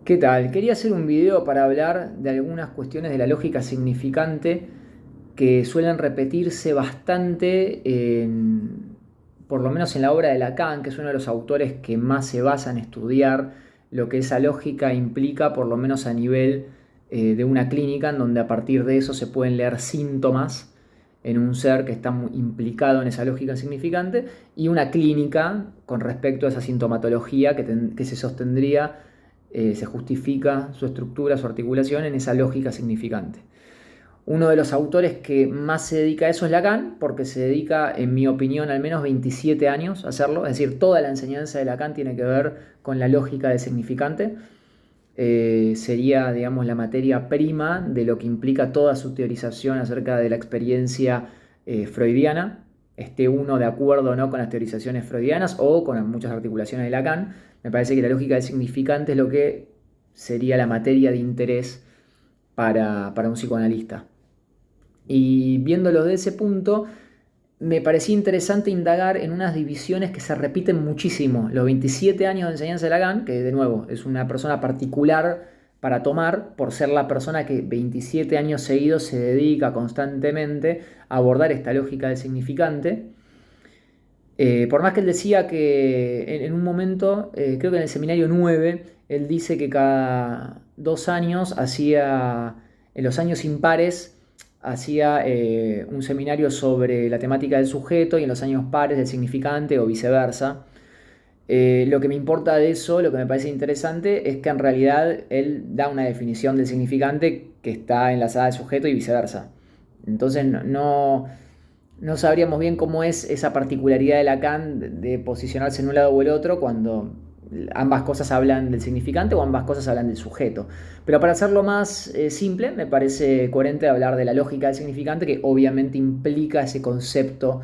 ¿Qué tal? Quería hacer un video para hablar de algunas cuestiones de la lógica significante que suelen repetirse bastante, por lo menos en la obra de Lacan, que es uno de los autores que más se basa en estudiar lo que esa lógica implica, por lo menos a nivel de una clínica, en donde a partir de eso se pueden leer síntomas en un ser que está implicado en esa lógica significante y una clínica con respecto a esa sintomatología que se sostendría, se justifica su estructura, su articulación en esa lógica significante. Uno de los autores que más se dedica a eso es Lacan, porque se dedica, en mi opinión, al menos 27 años a hacerlo. Es decir, toda la enseñanza de Lacan tiene que ver con la lógica del significante. Sería, digamos, la materia prima de lo que implica toda su teorización acerca de la experiencia freudiana, esté uno de acuerdo o no con las teorizaciones freudianas o con muchas articulaciones de Lacan. Me parece que la lógica del significante es lo que sería la materia de interés para un psicoanalista. Y viéndolo de ese punto, me parecía interesante indagar en unas divisiones que se repiten muchísimo. Los 27 años de enseñanza de Lacan, que de nuevo es una persona particular para tomar, por ser la persona que 27 años seguidos se dedica constantemente a abordar esta lógica del significante. Por más que él decía que en un momento, creo que en el seminario 9, él dice que cada 2 años hacía, en los años impares, hacía un seminario sobre la temática del sujeto y en los años pares del significante o viceversa. Lo que me importa de eso, lo que me parece interesante, es que en realidad él da una definición del significante que está enlazada al sujeto y viceversa. Entonces no sabríamos bien cómo es esa particularidad de Lacan de posicionarse en un lado o el otro cuando ambas cosas hablan del significante o ambas cosas hablan del sujeto. Pero para hacerlo más simple, me parece coherente hablar de la lógica del significante, que obviamente implica ese concepto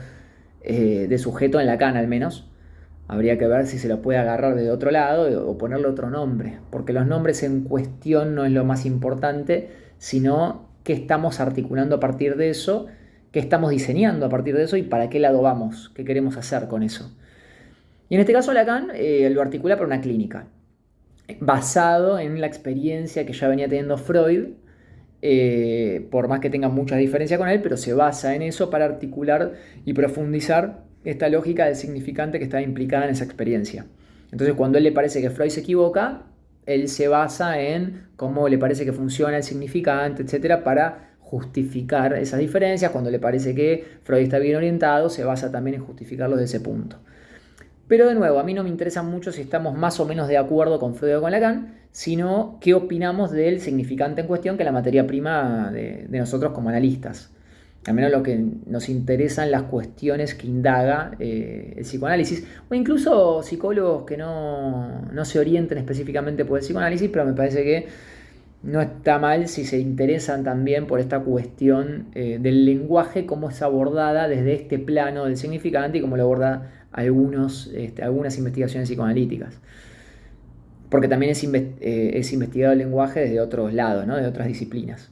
de sujeto en Lacan al menos. Habría que ver si se lo puede agarrar de otro lado o ponerle otro nombre, porque los nombres en cuestión no es lo más importante, sino qué estamos articulando a partir de eso, qué estamos diseñando a partir de eso y para qué lado vamos, qué queremos hacer con eso. Y en este caso Lacan lo articula para una clínica, basado en la experiencia que ya venía teniendo Freud, por más que tenga muchas diferencias con él, pero se basa en eso para articular y profundizar esta lógica del significante que está implicada en esa experiencia. Entonces, cuando a él le parece que Freud se equivoca, él se basa en cómo le parece que funciona el significante, etcétera, para justificar esas diferencias. Cuando le parece que Freud está bien orientado, se basa también en justificarlo desde ese punto. Pero de nuevo, a mí no me interesa mucho si estamos más o menos de acuerdo con Freud o con Lacan, sino qué opinamos del significante en cuestión, que es la materia prima de nosotros como analistas. Al menos lo que nos interesan las cuestiones que indaga el psicoanálisis, o incluso psicólogos que no se orienten específicamente por el psicoanálisis, pero me parece que no está mal si se interesan también por esta cuestión del lenguaje, cómo es abordada desde este plano del significante y cómo lo aborda algunas investigaciones psicoanalíticas. Porque también es investigado el lenguaje desde otros lados, ¿no? De otras disciplinas.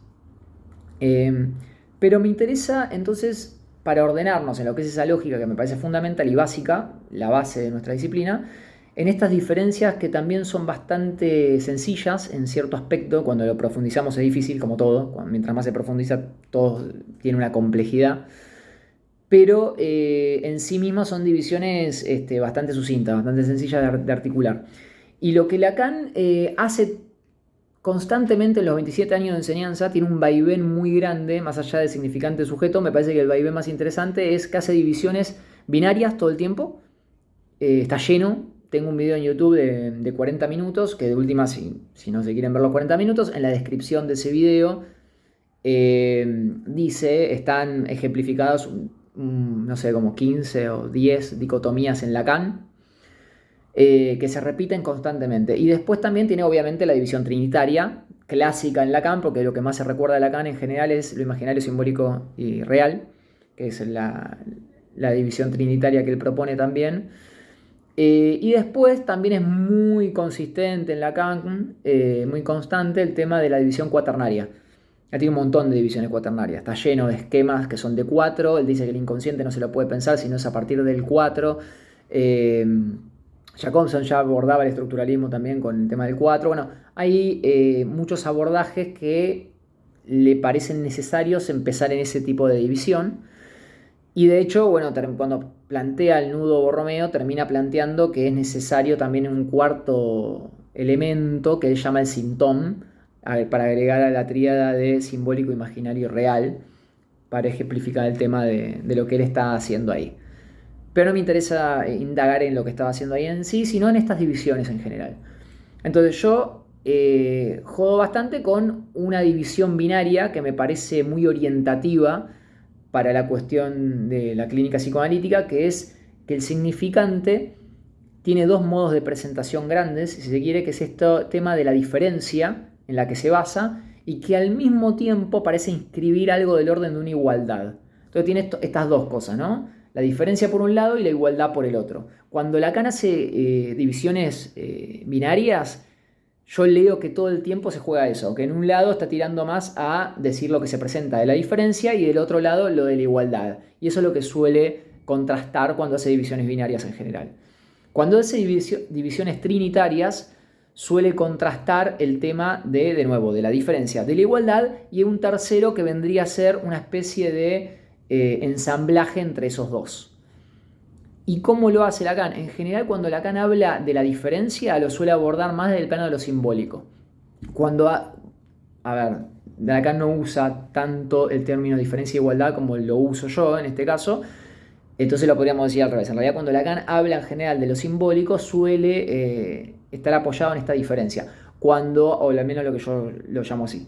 Pero me interesa entonces, para ordenarnos en lo que es esa lógica que me parece fundamental y básica, la base de nuestra disciplina, en estas diferencias que también son bastante sencillas en cierto aspecto. Cuando lo profundizamos es difícil, como todo. Mientras más se profundiza, todo tiene una complejidad. Pero en sí mismas son divisiones bastante sucintas, bastante sencillas de articular. Y lo que Lacan hace constantemente en los 27 años de enseñanza, tiene un vaivén muy grande, más allá del significante sujeto. Me parece que el vaivén más interesante es que hace divisiones binarias todo el tiempo. Está lleno. Tengo un video en YouTube de 40 minutos, que de última, si no se quieren ver los 40 minutos, en la descripción de ese video dice, están ejemplificados, no sé, como 15 o 10 dicotomías en Lacan, que se repiten constantemente. Y después también tiene obviamente la división trinitaria, clásica en Lacan, porque lo que más se recuerda de Lacan en general es lo imaginario, simbólico y real, que es la división trinitaria que él propone también. Y después también es muy consistente en Lacan, muy constante, el tema de la división cuaternaria. Ya tiene un montón de divisiones cuaternarias, está lleno de esquemas que son de 4. Él dice que el inconsciente no se lo puede pensar, sino es a partir del 4. Jacobson ya abordaba el estructuralismo también con el tema del 4. Bueno, hay muchos abordajes que le parecen necesarios empezar en ese tipo de división. Y de hecho, bueno, cuando plantea el nudo Borromeo, termina planteando que es necesario también un cuarto elemento que él llama el sintón, para agregar a la tríada de simbólico, imaginario y real, para ejemplificar el tema de lo que él está haciendo ahí. Pero no me interesa indagar en lo que estaba haciendo ahí en sí, sino en estas divisiones en general. Entonces yo jodo bastante con una división binaria que me parece muy orientativa para la cuestión de la clínica psicoanalítica, que es que el significante tiene dos modos de presentación grandes, si se quiere, que es este tema de la diferencia en la que se basa y que al mismo tiempo parece inscribir algo del orden de una igualdad. Entonces tiene estas dos cosas, ¿no? La diferencia por un lado y la igualdad por el otro. Cuando Lacan hace divisiones binarias, yo leo que todo el tiempo se juega eso, que en un lado está tirando más a decir lo que se presenta de la diferencia y del otro lado lo de la igualdad. Y eso es lo que suele contrastar cuando hace divisiones binarias en general. Cuando hace divisiones trinitarias, suele contrastar el tema de nuevo, de la diferencia, de la igualdad, y un tercero que vendría a ser una especie de ensamblaje entre esos dos. ¿Y cómo lo hace Lacan? En general, cuando Lacan habla de la diferencia, lo suele abordar más desde el plano de lo simbólico. Cuando, a ver, Lacan no usa tanto el término diferencia e igualdad como lo uso yo en este caso, entonces lo podríamos decir al revés. En realidad, cuando Lacan habla en general de lo simbólico, suele estar apoyado en esta diferencia. Cuando, o al menos lo que yo lo llamo así.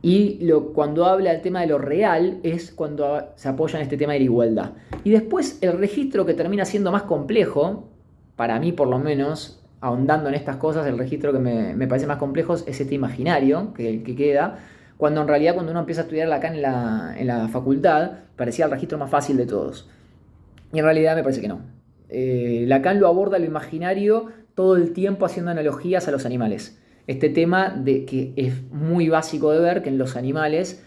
Y cuando habla del tema de lo real es cuando se apoya en este tema de la igualdad. Y después el registro que termina siendo más complejo, para mí por lo menos, ahondando en estas cosas, el registro que me parece más complejo es este imaginario que queda, cuando en realidad cuando uno empieza a estudiar Lacan en la facultad, parecía el registro más fácil de todos. Y en realidad me parece que no. Lacan lo aborda lo imaginario todo el tiempo haciendo analogías a los animales. Este tema de que es muy básico de ver que en los animales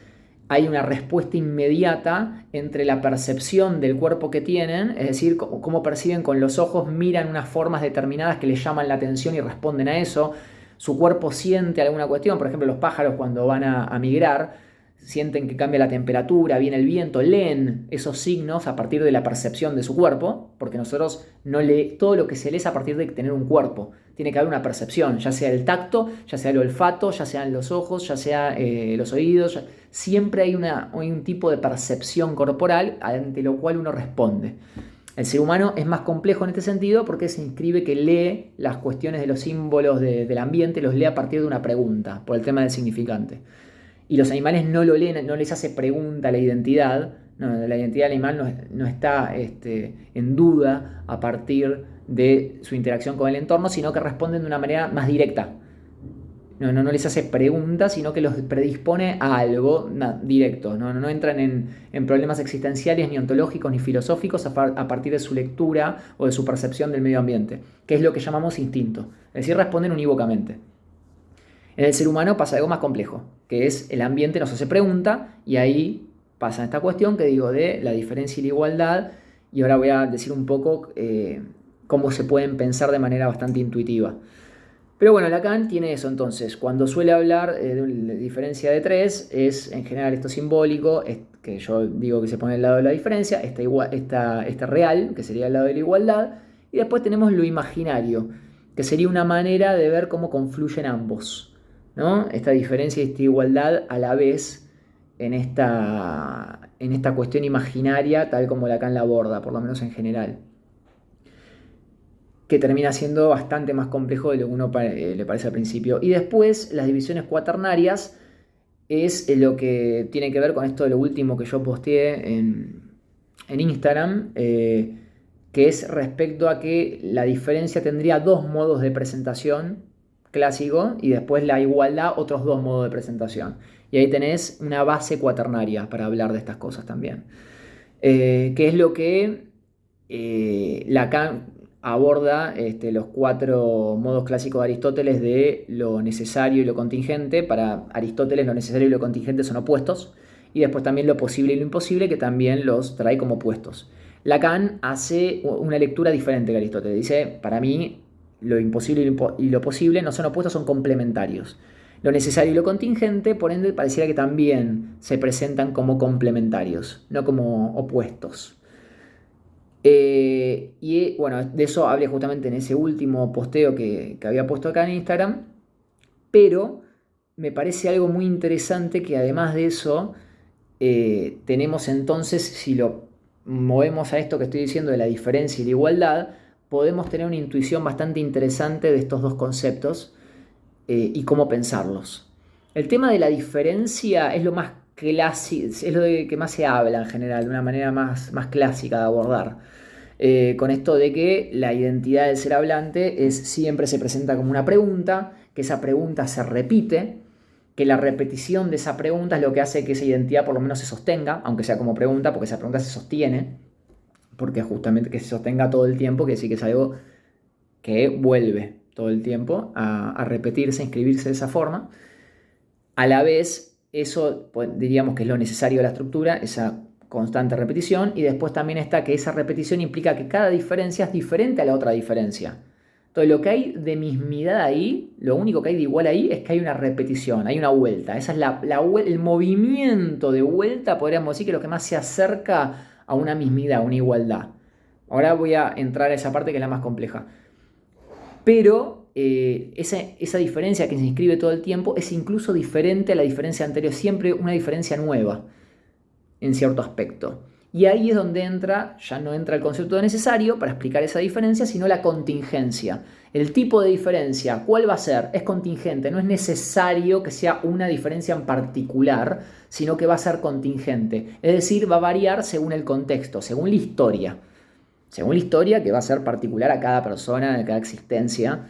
hay una respuesta inmediata entre la percepción del cuerpo que tienen, es decir, cómo perciben con los ojos, miran unas formas determinadas que les llaman la atención y responden a eso. Su cuerpo siente alguna cuestión, por ejemplo, los pájaros cuando van a migrar, sienten que cambia la temperatura, viene el viento, leen esos signos a partir de la percepción de su cuerpo, porque nosotros no todo lo que se lee es a partir de tener un cuerpo. Tiene que haber una percepción, ya sea el tacto, ya sea el olfato, ya sean los ojos, ya sea los oídos. Siempre hay un tipo de percepción corporal ante lo cual uno responde. El ser humano es más complejo en este sentido porque se inscribe que lee las cuestiones de los símbolos del ambiente, los lee a partir de una pregunta, por el tema del significante. Y los animales no lo leen, no les hace pregunta la identidad. No, la identidad del animal no está en duda a partir de su interacción con el entorno, sino que responden de una manera más directa. No les hace preguntas, sino que los predispone a algo directo. No entran en problemas existenciales, ni ontológicos, ni filosóficos a partir de su lectura o de su percepción del medio ambiente, que es lo que llamamos instinto. Es decir, responden unívocamente. En el ser humano pasa algo más complejo, que es el ambiente nos hace pregunta y ahí pasa esta cuestión que digo de la diferencia y la igualdad, y ahora voy a decir un poco cómo se pueden pensar de manera bastante intuitiva. Pero bueno, Lacan tiene eso entonces, cuando suele hablar de una diferencia de tres, es en general esto simbólico, que yo digo que se pone al lado de la diferencia, esta real, que sería al lado de la igualdad, y después tenemos lo imaginario, que sería una manera de ver cómo confluyen ambos, ¿no? Esta diferencia y esta igualdad a la vez en esta cuestión imaginaria, tal como Lacan la aborda, por lo menos en general, que termina siendo bastante más complejo de lo que uno le parece al principio. Y después las divisiones cuaternarias es lo que tiene que ver con esto de lo último que yo posteé en Instagram, que es respecto a que la diferencia tendría dos modos de presentación clásico y después la igualdad otros dos modos de presentación. Y ahí tenés una base cuaternaria para hablar de estas cosas también. Que es lo que Lacan aborda los cuatro modos clásicos de Aristóteles de lo necesario y lo contingente. Para Aristóteles lo necesario y lo contingente son opuestos. Y después también lo posible y lo imposible, que también los trae como opuestos. Lacan hace una lectura diferente que Aristóteles. Dice, para mí, lo imposible y lo posible no son opuestos, son complementarios. Lo necesario y lo contingente, por ende, pareciera que también se presentan como complementarios, no como opuestos. Y bueno, de eso hablé justamente en ese último posteo que había puesto acá en Instagram, pero me parece algo muy interesante que además de eso, tenemos entonces, si lo movemos a esto que estoy diciendo de la diferencia y la igualdad, podemos tener una intuición bastante interesante de estos dos conceptos y cómo pensarlos. El tema de la diferencia es lo más clásico, es lo de que más se habla en general, de una manera más clásica de abordar. Con esto de que la identidad del ser hablante siempre se presenta como una pregunta, que esa pregunta se repite, que la repetición de esa pregunta es lo que hace que esa identidad por lo menos se sostenga, aunque sea como pregunta, porque esa pregunta se sostiene, porque justamente que se sostenga todo el tiempo, que sí que es algo que vuelve todo el tiempo a repetirse, a inscribirse de esa forma. A la vez, eso pues, diríamos que es lo necesario de la estructura, esa constante repetición, y después también está que esa repetición implica que cada diferencia es diferente a la otra diferencia. Entonces lo que hay de mismidad ahí, lo único que hay de igual ahí es que hay una repetición, hay una vuelta. Esa es el movimiento de vuelta, podríamos decir que es lo que más se acerca a una mismidad, a una igualdad. Ahora voy a entrar a esa parte que es la más compleja. Pero esa diferencia que se inscribe todo el tiempo es incluso diferente a la diferencia anterior, siempre una diferencia nueva en cierto aspecto. Y ahí es donde ya no entra el concepto de necesario para explicar esa diferencia, sino la contingencia. El tipo de diferencia, ¿cuál va a ser? Es contingente, no es necesario que sea una diferencia en particular, sino que va a ser contingente. Es decir, va a variar según el contexto, según la historia. Según la historia que va a ser particular a cada persona, a cada existencia.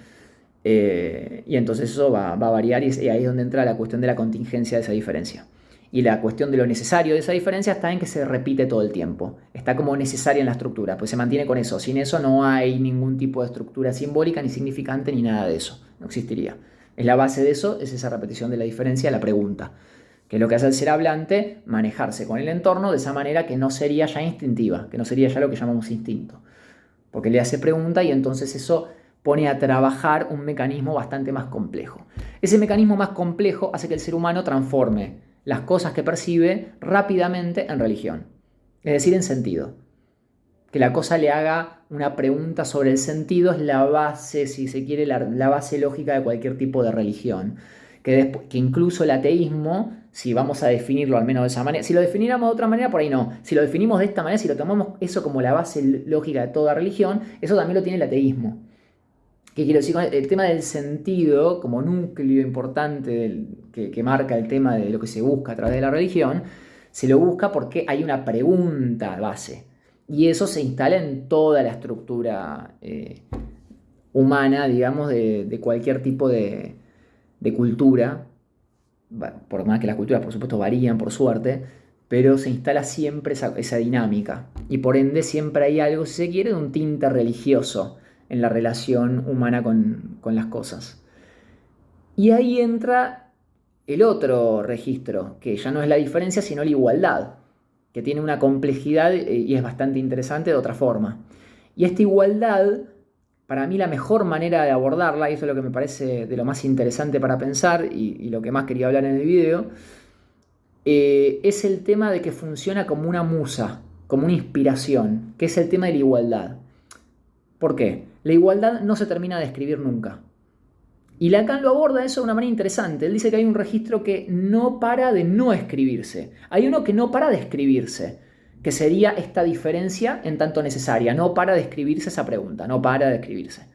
Y entonces eso va a variar y ahí es donde entra la cuestión de la contingencia de esa diferencia. Y la cuestión de lo necesario de esa diferencia está en que se repite todo el tiempo. Está como necesaria en la estructura, pues se mantiene con eso. Sin eso no hay ningún tipo de estructura simbólica, ni significante, ni nada de eso. No existiría. Es la base de eso, es esa repetición de la diferencia, la pregunta. Que es lo que hace el ser hablante, manejarse con el entorno de esa manera que no sería ya instintiva, que no sería ya lo que llamamos instinto. Porque le hace pregunta y entonces eso pone a trabajar un mecanismo bastante más complejo. Ese mecanismo más complejo hace que el ser humano transforme las cosas que percibe rápidamente en religión, es decir, en sentido. Que la cosa le haga una pregunta sobre el sentido es la base, si se quiere, la base lógica de cualquier tipo de religión. Que incluso el ateísmo, si vamos a definirlo al menos de esa manera, si lo definiéramos de otra manera, por ahí no. Si lo definimos de esta manera, si lo tomamos eso como la base lógica de toda religión, eso también lo tiene el ateísmo. ¿Qué quiero decir? El tema del sentido como núcleo importante que marca el tema de lo que se busca a través de la religión, se lo busca porque hay una pregunta base. Y eso se instala en toda la estructura humana, digamos, de cualquier tipo de cultura. Por más que las culturas, por supuesto, varían, por suerte, pero se instala siempre esa dinámica. Y por ende siempre hay algo, si se quiere, de un tinte religioso en la relación humana con las cosas. Y ahí entra el otro registro, que ya no es la diferencia, sino la igualdad, que tiene una complejidad y es bastante interesante de otra forma. Y esta igualdad, para mí la mejor manera de abordarla, y eso es lo que me parece de lo más interesante para pensar y lo que más quería hablar en el video, es el tema de que funciona como una musa, como una inspiración, que es el tema de la igualdad. ¿Por qué? La igualdad no se termina de escribir nunca. Y Lacan lo aborda eso de una manera interesante. Él dice que hay un registro que no para de no escribirse. Hay uno que no para de escribirse, que sería esta diferencia en tanto necesaria. No para de escribirse esa pregunta, no para de escribirse.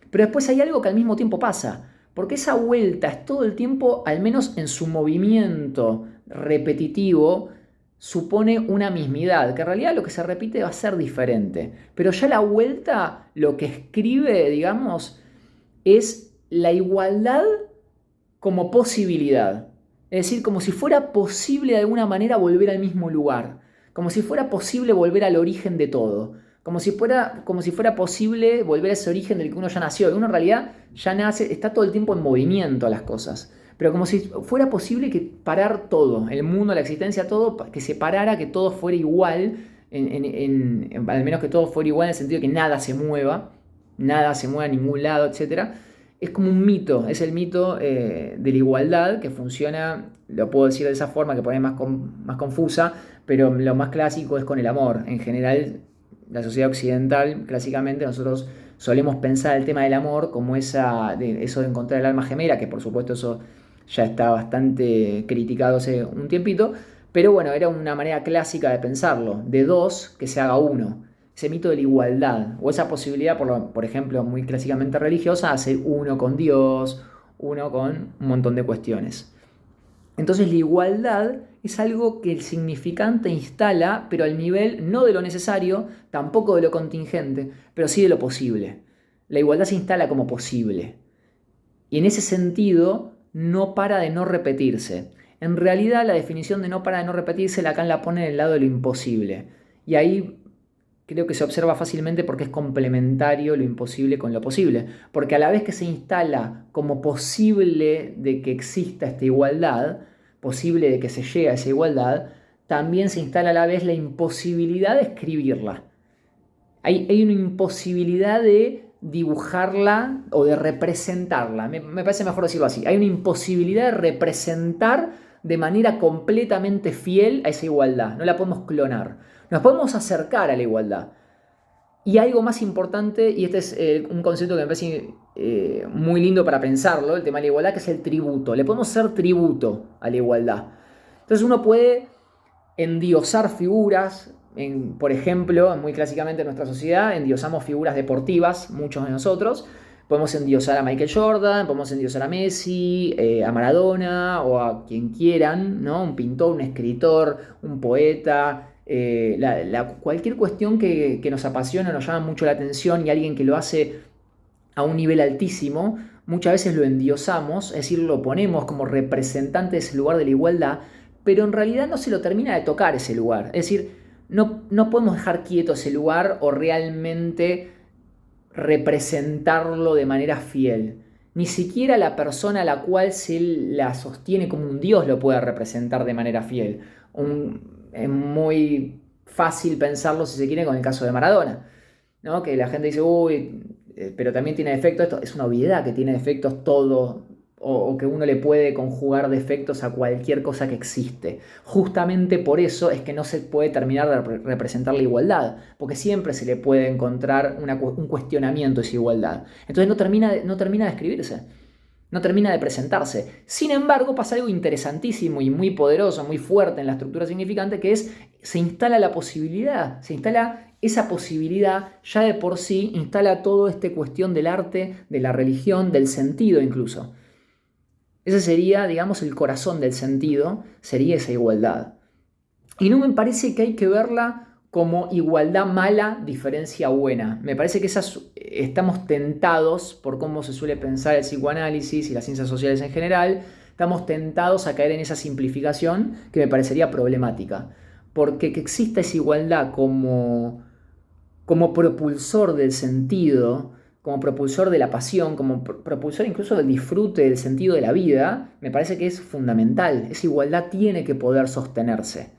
Pero después hay algo que al mismo tiempo pasa, porque esa vuelta es todo el tiempo, al menos en su movimiento repetitivo, supone una mismidad, que en realidad lo que se repite va a ser diferente. Pero ya la vuelta, lo que escribe, digamos, es la igualdad como posibilidad. Es decir, como si fuera posible de alguna manera volver al mismo lugar. Como si fuera posible volver al origen de todo. Como si fuera posible volver a ese origen del que uno ya nació. Y uno en realidad ya nace, está todo el tiempo en movimiento a las cosas. Pero como si fuera posible que parar todo, el mundo, la existencia, todo, que se parara, que todo fuera igual, al menos que todo fuera igual en el sentido de que nada se mueva. nada se mueve a ningún lado, etcétera. Es como un mito, es el mito de la igualdad que funciona, lo puedo decir de esa forma que por ahí es más confusa, pero lo más clásico es con el amor. En general, la sociedad occidental, clásicamente, nosotros solemos pensar el tema del amor como eso de encontrar el alma gemela, que por supuesto eso ya está bastante criticado hace un tiempito, pero bueno, era una manera clásica de pensarlo, de dos que se haga uno. Ese mito de la igualdad, o esa posibilidad, por ejemplo, muy clásicamente religiosa, hacer uno con Dios, uno con un montón de cuestiones. Entonces la igualdad es algo que el significante instala, pero al nivel no de lo necesario, tampoco de lo contingente, pero sí de lo posible. La igualdad se instala como posible. Y en ese sentido no para de no repetirse. En realidad la definición de no para de no repetirse Lacan la pone en el lado de lo imposible. Y ahí creo que se observa fácilmente porque es complementario lo imposible con lo posible. Porque a la vez que se instala como posible de que exista esta igualdad, posible de que se llegue a esa igualdad, también se instala a la vez la imposibilidad de escribirla. Hay una imposibilidad de dibujarla o de representarla. Me parece mejor decirlo así. Hay una imposibilidad de representar de manera completamente fiel a esa igualdad. No la podemos clonar. Nos podemos acercar a la igualdad. Y algo más importante, y este es un concepto que me parece muy lindo para pensarlo, el tema de la igualdad, que es el tributo. Le podemos hacer tributo a la igualdad. Entonces uno puede endiosar figuras, por ejemplo, muy clásicamente en nuestra sociedad, endiosamos figuras deportivas, muchos de nosotros. Podemos endiosar a Michael Jordan, podemos endiosar a Messi, a Maradona o a quien quieran, ¿no? Un pintor, un escritor, un poeta, cualquier cuestión que nos apasiona, nos llama mucho la atención y alguien que lo hace a un nivel altísimo, muchas veces lo endiosamos, es decir, lo ponemos como representante de ese lugar de la igualdad, pero en realidad no se lo termina de tocar ese lugar. Es decir, no podemos dejar quieto ese lugar o realmente representarlo de manera fiel. Ni siquiera la persona a la cual se la sostiene como un dios lo puede representar de manera fiel. Es muy fácil pensarlo, si se quiere, con el caso de Maradona, ¿no? Que la gente dice, uy, pero también tiene defectos. Esto es una obviedad que tiene defectos todo, o que uno le puede conjugar defectos a cualquier cosa que existe. Justamente por eso es que no se puede terminar de representar la igualdad, porque siempre se le puede encontrar un cuestionamiento a esa igualdad. Entonces no termina de escribirse. No termina de presentarse. Sin embargo, pasa algo interesantísimo y muy poderoso, muy fuerte en la estructura significante, que es, se instala la posibilidad, se instala esa posibilidad ya de por sí, instala toda esta cuestión del arte, de la religión, del sentido incluso. Ese sería, digamos, el corazón del sentido, sería esa igualdad. Y no me parece que hay que verla como igualdad mala, diferencia buena. Me parece que estamos tentados, por cómo se suele pensar el psicoanálisis y las ciencias sociales en general, estamos tentados a caer en esa simplificación que me parecería problemática. Porque que exista esa igualdad como propulsor del sentido, como propulsor de la pasión, como propulsor incluso del disfrute, del sentido de la vida, me parece que es fundamental. Esa igualdad tiene que poder sostenerse.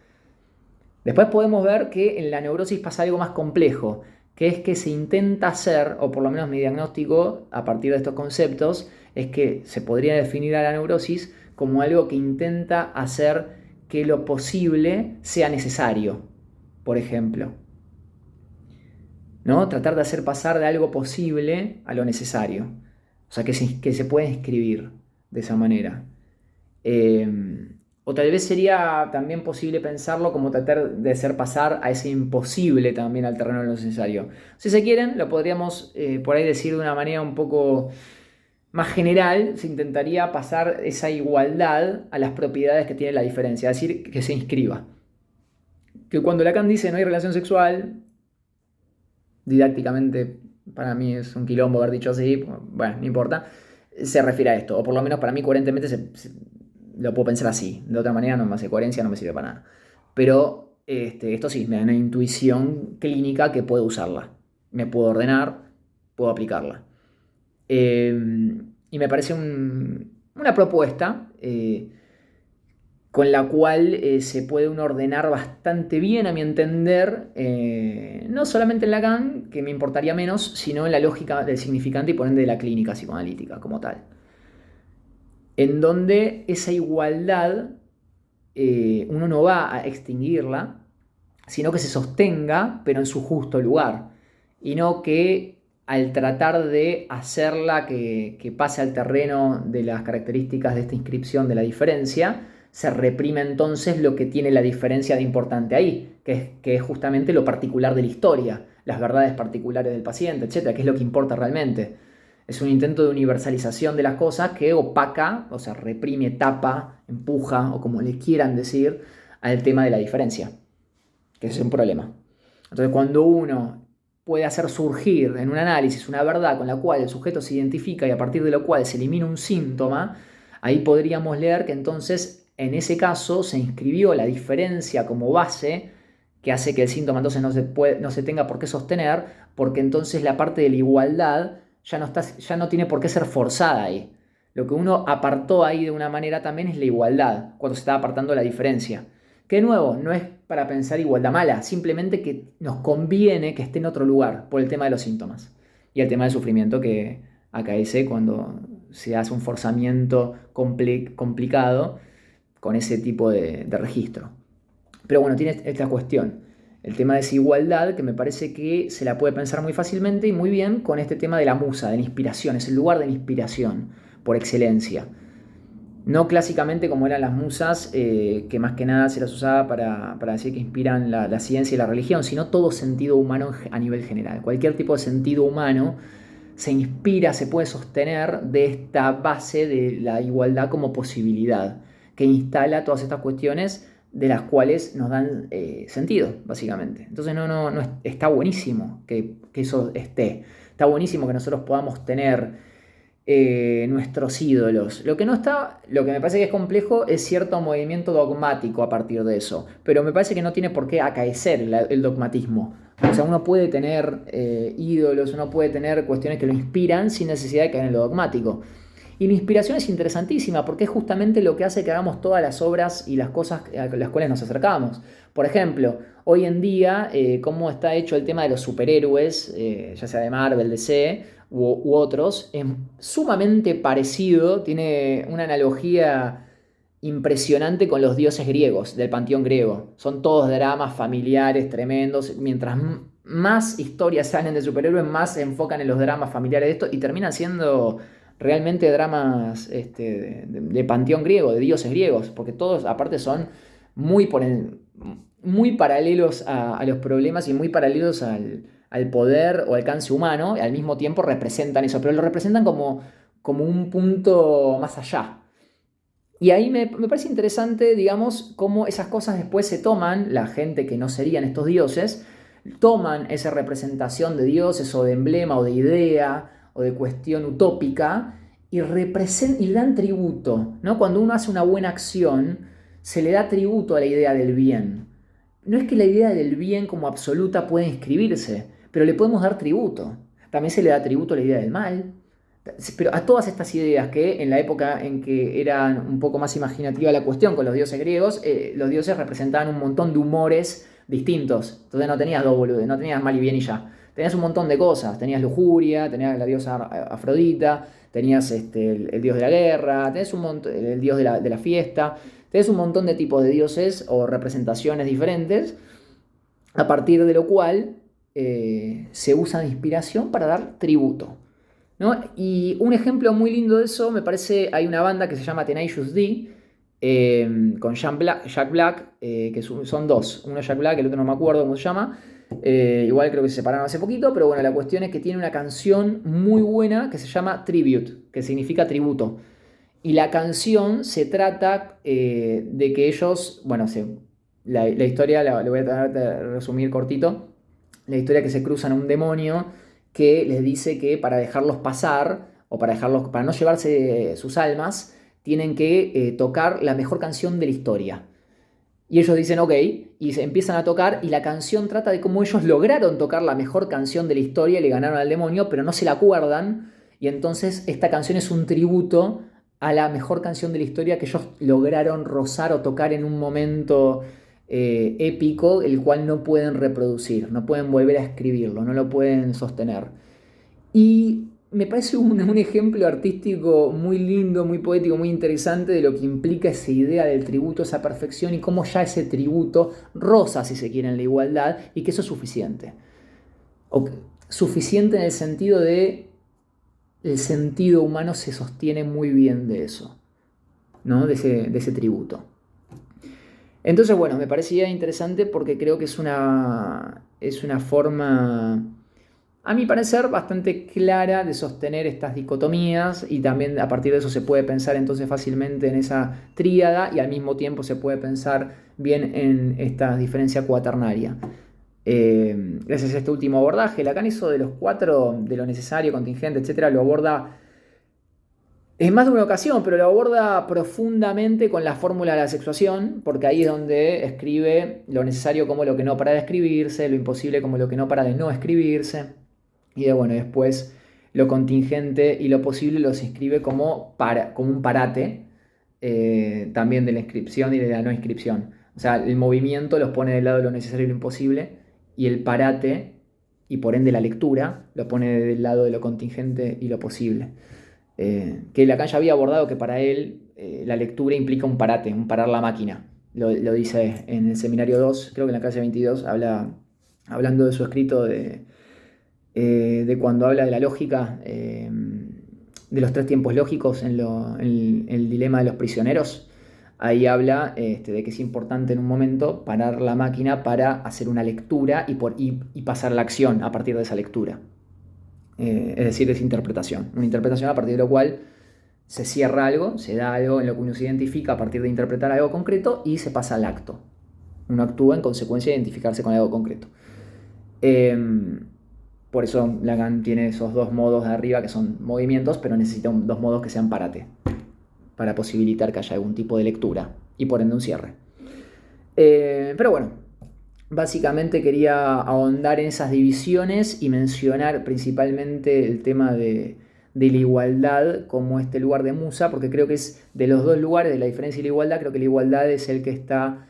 Después podemos ver que en la neurosis pasa algo más complejo, que es que se intenta hacer, o por lo menos mi diagnóstico a partir de estos conceptos, es que se podría definir a la neurosis como algo que intenta hacer que lo posible sea necesario, por ejemplo. ¿No? Tratar de hacer pasar de algo posible a lo necesario. O sea, que se puede escribir de esa manera. O tal vez sería también posible pensarlo como tratar de hacer pasar a ese imposible también al terreno de lo necesario. Si se quieren, lo podríamos por ahí decir de una manera un poco más general. Se intentaría pasar esa igualdad a las propiedades que tiene la diferencia, es decir, que se inscriba. Que cuando Lacan dice no hay relación sexual, didácticamente para mí es un quilombo haber dicho así, bueno, no importa, se refiere a esto, o por lo menos para mí coherentemente lo puedo pensar así, de otra manera no me hace coherencia, no me sirve para nada. Pero esto sí, me da una intuición clínica que puedo usarla, me puedo ordenar, puedo aplicarla. Y me parece una propuesta con la cual se puede uno ordenar bastante bien, a mi entender, no solamente en Lacan, que me importaría menos, sino en la lógica del significante y por ende de la clínica psicoanalítica como tal. En donde esa igualdad uno no va a extinguirla, sino que se sostenga, pero en su justo lugar. Y no que al tratar de hacerla que pase al terreno de las características de esta inscripción de la diferencia, se reprime entonces lo que tiene la diferencia de importante ahí, que es justamente lo particular de la historia, las verdades particulares del paciente, etcétera, que es lo que importa realmente. Es un intento de universalización de las cosas que opaca, o sea, reprime, tapa, empuja, o como le quieran decir, al tema de la diferencia, que es un problema. Entonces, cuando uno puede hacer surgir en un análisis una verdad con la cual el sujeto se identifica y a partir de lo cual se elimina un síntoma, ahí podríamos leer que entonces en ese caso se inscribió la diferencia como base que hace que el síntoma entonces no se tenga por qué sostener, porque entonces la parte de la igualdad ya no tiene por qué ser forzada ahí. Lo que uno apartó ahí de una manera también es la igualdad, cuando se está apartando la diferencia. Que de nuevo, no es para pensar igualdad mala, simplemente que nos conviene que esté en otro lugar por el tema de los síntomas y el tema del sufrimiento que acaece cuando se hace un forzamiento complicado con ese tipo de registro. Pero bueno, tiene esta cuestión, el tema de desigualdad, que me parece que se la puede pensar muy fácilmente y muy bien con este tema de la musa, de la inspiración, es el lugar de la inspiración por excelencia. No clásicamente como eran las musas, que más que nada se las usaba para decir que inspiran la ciencia y la religión, sino todo sentido humano a nivel general. Cualquier tipo de sentido humano se inspira, se puede sostener de esta base de la igualdad como posibilidad, que instala todas estas cuestiones de las cuales nos dan sentido, básicamente. Entonces no está buenísimo que eso esté. Está buenísimo que nosotros podamos tener nuestros ídolos. Lo que me parece que es complejo es cierto movimiento dogmático a partir de eso, pero me parece que no tiene por qué acaecer el dogmatismo. O sea, uno puede tener ídolos, uno puede tener cuestiones que lo inspiran sin necesidad de caer en lo dogmático. Y la inspiración es interesantísima porque es justamente lo que hace que hagamos todas las obras y las cosas a las cuales nos acercamos. Por ejemplo, hoy en día, cómo está hecho el tema de los superhéroes, ya sea de Marvel, DC u otros, es sumamente parecido, tiene una analogía impresionante con los dioses griegos, del panteón griego. Son todos dramas familiares tremendos. Mientras más historias salen de superhéroes, más se enfocan en los dramas familiares de esto y terminan siendo realmente dramas de panteón griego, de dioses griegos, porque todos aparte son muy paralelos a los problemas y muy paralelos al poder o alcance humano, y al mismo tiempo representan eso, pero lo representan como un punto más allá. Y ahí me parece interesante, digamos, cómo esas cosas después se toman, la gente que no serían estos dioses, toman esa representación de dioses o de emblema o de idea o de cuestión utópica y le dan tributo, ¿no? Cuando uno hace una buena acción, se le da tributo a la idea del bien. No es que la idea del bien como absoluta pueda inscribirse, pero le podemos dar tributo. También se le da tributo a la idea del mal. Pero a todas estas ideas que en la época en que era un poco más imaginativa la cuestión con los dioses griegos, los dioses representaban un montón de humores distintos. Entonces no tenías dos boludes, no tenías mal y bien y ya. Tenías un montón de cosas. Tenías lujuria, tenías la diosa Afrodita, tenías el dios de la guerra, tenías el dios de la fiesta. Tenés un montón de tipos de dioses o representaciones diferentes, a partir de lo cual se usa de inspiración para dar tributo, ¿no? Y un ejemplo muy lindo de eso, me parece, hay una banda que se llama Tenacious D, con Jack Black, que son dos, uno es Jack Black, el otro no me acuerdo cómo se llama, igual creo que se separaron hace poquito, pero bueno, la cuestión es que tiene una canción muy buena que se llama Tribute, que significa tributo. Y la canción se trata de que ellos, bueno, la historia la voy a tratar de resumir cortito, la historia que se cruzan a un demonio que les dice que para dejarlos pasar o para no llevarse sus almas, tienen que tocar la mejor canción de la historia. Y ellos dicen ok, y se empiezan a tocar, y la canción trata de cómo ellos lograron tocar la mejor canción de la historia y le ganaron al demonio, pero no se la acuerdan, y entonces esta canción es un tributo a la mejor canción de la historia que ellos lograron rozar o tocar en un momento épico, el cual no pueden reproducir, no pueden volver a escribirlo, no lo pueden sostener. Y me parece un ejemplo artístico muy lindo, muy poético, muy interesante de lo que implica esa idea del tributo, esa perfección y cómo ya ese tributo roza, si se quiere, en la igualdad y que eso es suficiente. O suficiente en el sentido de el sentido humano se sostiene muy bien de eso, ¿no? De ese tributo. Entonces, bueno, me parecía interesante porque creo que es una forma, a mi parecer, bastante clara de sostener estas dicotomías y también a partir de eso se puede pensar entonces fácilmente en esa tríada y al mismo tiempo se puede pensar bien en esta diferencia cuaternaria. Gracias a este último abordaje, Lacan hizo de los cuatro, de lo necesario, contingente, etcétera, lo aborda en más de una ocasión, pero lo aborda profundamente con la fórmula de la sexuación, porque ahí es donde escribe lo necesario como lo que no para de escribirse, lo imposible como lo que no para de no escribirse, y bueno, después lo contingente y lo posible los inscribe como un parate, también de la inscripción y de la no inscripción. O sea, el movimiento los pone del lado de lo necesario y lo imposible, y el parate, y por ende la lectura, lo pone del lado de lo contingente y lo posible. Que Lacan ya había abordado que para él la lectura implica un parate, un parar la máquina. Lo dice en el seminario 2, creo que en la clase 22, hablando de su escrito de cuando habla de la lógica, de los tres tiempos lógicos en el dilema de los prisioneros. Ahí habla de que es importante en un momento parar la máquina para hacer una lectura y pasar la acción a partir de esa lectura. Es decir, es interpretación. Una interpretación a partir de lo cual se cierra algo, se da algo en lo que uno se identifica a partir de interpretar algo concreto y se pasa al acto. Uno actúa en consecuencia de identificarse con algo concreto. Por eso Lacan tiene esos dos modos de arriba que son movimientos, pero necesita dos modos que sean parate, para posibilitar que haya algún tipo de lectura y por ende un cierre. Pero bueno, básicamente quería ahondar en esas divisiones y mencionar principalmente el tema de la igualdad como este lugar de musa, porque creo que es de los dos lugares, de la diferencia y la igualdad, creo que la igualdad es el que está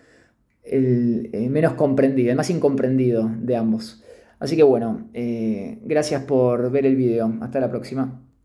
el menos comprendido, el más incomprendido de ambos. Así que bueno, gracias por ver el video. Hasta la próxima.